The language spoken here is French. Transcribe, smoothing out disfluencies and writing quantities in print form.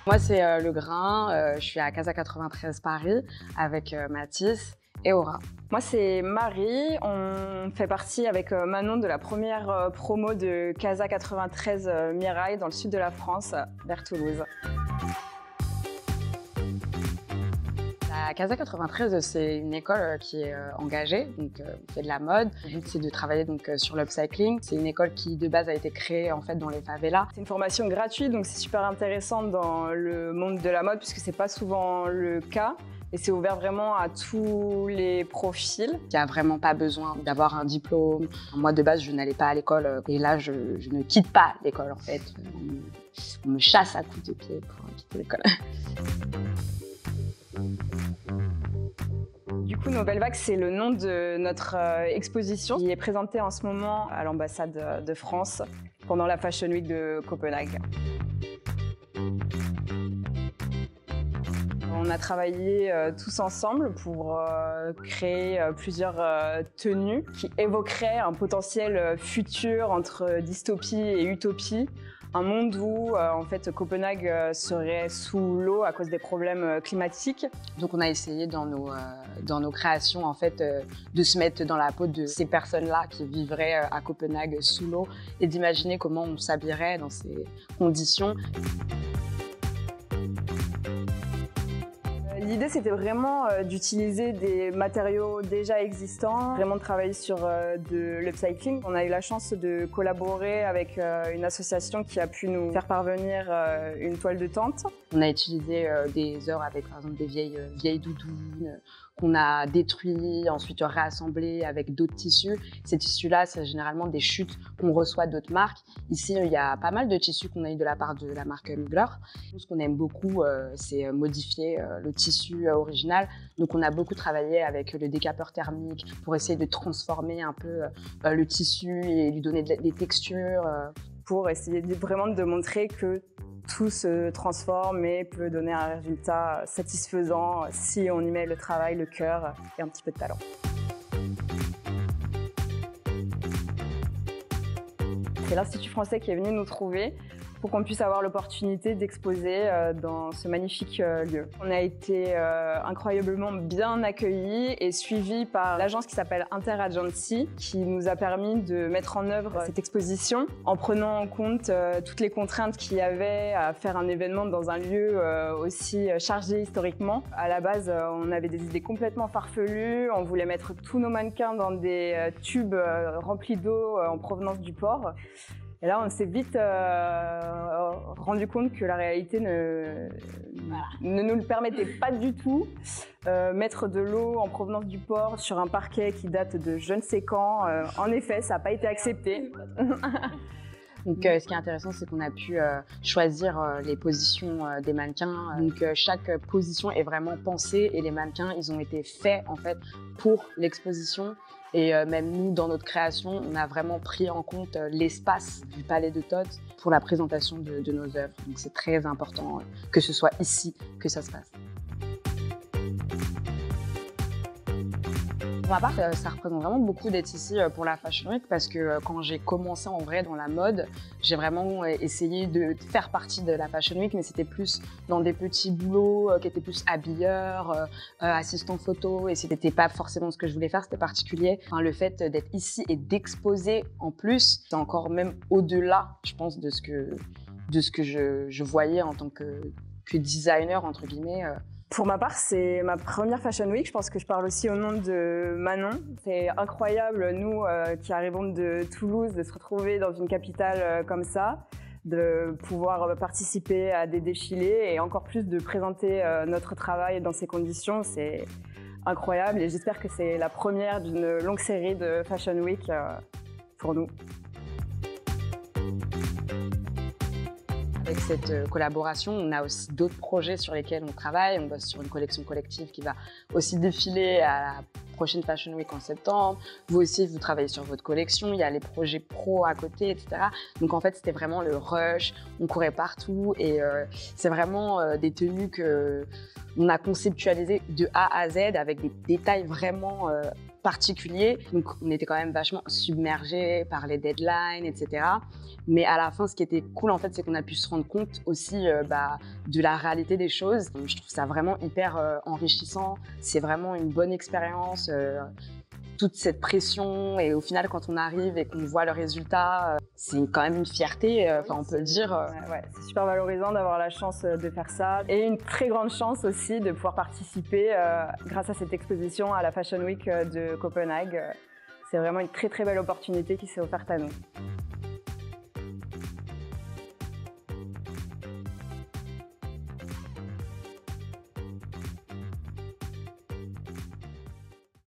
Moi, c'est Le Grain. Je suis à Casa 93 Paris avec Mathis et Aura. Moi, c'est Marie. On fait partie avec Manon de la première promo de Casa 93 Mirail dans le sud de la France, vers Toulouse. La Casa 93, c'est une école qui est engagée, donc on fait de la mode. Le but, c'est de travailler sur l'upcycling. C'est une école qui, de base, a été créée en fait dans les favelas. C'est une formation gratuite, donc c'est super intéressant dans le monde de la mode puisque c'est pas souvent le cas. Et c'est ouvert vraiment à tous les profils. Il n'y a vraiment pas besoin d'avoir un diplôme. Moi, de base, je n'allais pas à l'école. Et là, je ne quitte pas l'école, en fait. On me chasse à coups de pied pour quitter l'école. Du coup, Nouvelle Vague, c'est le nom de notre exposition qui est présentée en ce moment à l'ambassade de France pendant la Fashion Week de Copenhague. On a travaillé tous ensemble pour créer plusieurs tenues qui évoqueraient un potentiel futur entre dystopie et utopie. Un monde où en fait Copenhague serait sous l'eau à cause des problèmes climatiques. Donc on a essayé dans nos créations en fait de se mettre dans la peau de ces personnes-là qui vivraient à Copenhague sous l'eau et d'imaginer comment on s'habillerait dans ces conditions. L'idée, c'était vraiment d'utiliser des matériaux déjà existants, vraiment de travailler sur de l'upcycling. On a eu la chance de collaborer avec une association qui a pu nous faire parvenir une toile de tente. On a utilisé des heures avec, par exemple, des vieilles doudounes qu'on a détruit, ensuite réassemblé avec d'autres tissus. Ces tissus-là, c'est généralement des chutes qu'on reçoit d'autres marques. Ici, il y a pas mal de tissus qu'on a eu de la part de la marque Mugler. Ce qu'on aime beaucoup, c'est modifier le tissu original. Donc, on a beaucoup travaillé avec le décapeur thermique pour essayer de transformer un peu le tissu et lui donner des textures. Pour essayer vraiment de montrer que tout se transforme et peut donner un résultat satisfaisant si on y met le travail, le cœur et un petit peu de talent. C'est l'Institut français qui est venu nous trouver pour qu'on puisse avoir l'opportunité d'exposer dans ce magnifique lieu. On a été incroyablement bien accueillis et suivis par l'agence qui s'appelle Interagency, qui nous a permis de mettre en œuvre cette exposition en prenant en compte toutes les contraintes qu'il y avait à faire un événement dans un lieu aussi chargé historiquement. À la base, on avait des idées complètement farfelues. On voulait mettre tous nos mannequins dans des tubes remplis d'eau en provenance du port. Et là, on s'est vite rendu compte que la réalité ne nous le permettait pas du tout. Mettre de l'eau en provenance du port sur un parquet qui date de je ne sais quand, en effet, ça n'a pas été accepté. Donc, ce qui est intéressant, c'est qu'on a pu choisir les positions des mannequins. Donc, chaque position est vraiment pensée et les mannequins, ils ont été faits en fait pour l'exposition. Et même nous, dans notre création, on a vraiment pris en compte l'espace du Palais de Tod pour la présentation de nos œuvres. Donc, c'est très important que ce soit ici que ça se passe. Pour ma part, ça représente vraiment beaucoup d'être ici pour la Fashion Week parce que quand j'ai commencé en vrai dans la mode, j'ai vraiment essayé de faire partie de la Fashion Week, mais c'était plus dans des petits boulots qui étaient plus habilleurs, assistant photo, et c'était pas forcément ce que je voulais faire, c'était particulier. Enfin, le fait d'être ici et d'exposer en plus, c'est encore même au-delà, je pense, de ce que je voyais en tant que designer, entre guillemets. Pour ma part, c'est ma première Fashion Week. Je pense que je parle aussi au nom de Manon. C'est incroyable, nous qui arrivons de Toulouse, de se retrouver dans une capitale comme ça, de pouvoir participer à des défilés et encore plus de présenter notre travail dans ces conditions. C'est incroyable et j'espère que c'est la première d'une longue série de Fashion Week pour nous. Avec cette collaboration, on a aussi d'autres projets sur lesquels on travaille. On bosse sur une collection collective qui va aussi défiler à la prochaine Fashion Week en septembre. Vous aussi, vous travaillez sur votre collection. Il y a les projets pro à côté, etc. Donc en fait, c'était vraiment le rush. On courait partout et c'est vraiment des tenues qu'on a conceptualisées de A à Z avec des détails vraiment particulier. Donc, on était quand même vachement submergés par les deadlines, etc. Mais à la fin, ce qui était cool, en fait, c'est qu'on a pu se rendre compte aussi de la réalité des choses. Donc, je trouve ça vraiment hyper enrichissant. C'est vraiment une bonne expérience. Toute cette pression et au final, quand on arrive et qu'on voit le résultat, c'est quand même une fierté, on peut le dire. Ouais, c'est super valorisant d'avoir la chance de faire ça et une très grande chance aussi de pouvoir participer grâce à cette exposition à la Fashion Week de Copenhague. C'est vraiment une très très belle opportunité qui s'est offerte à nous.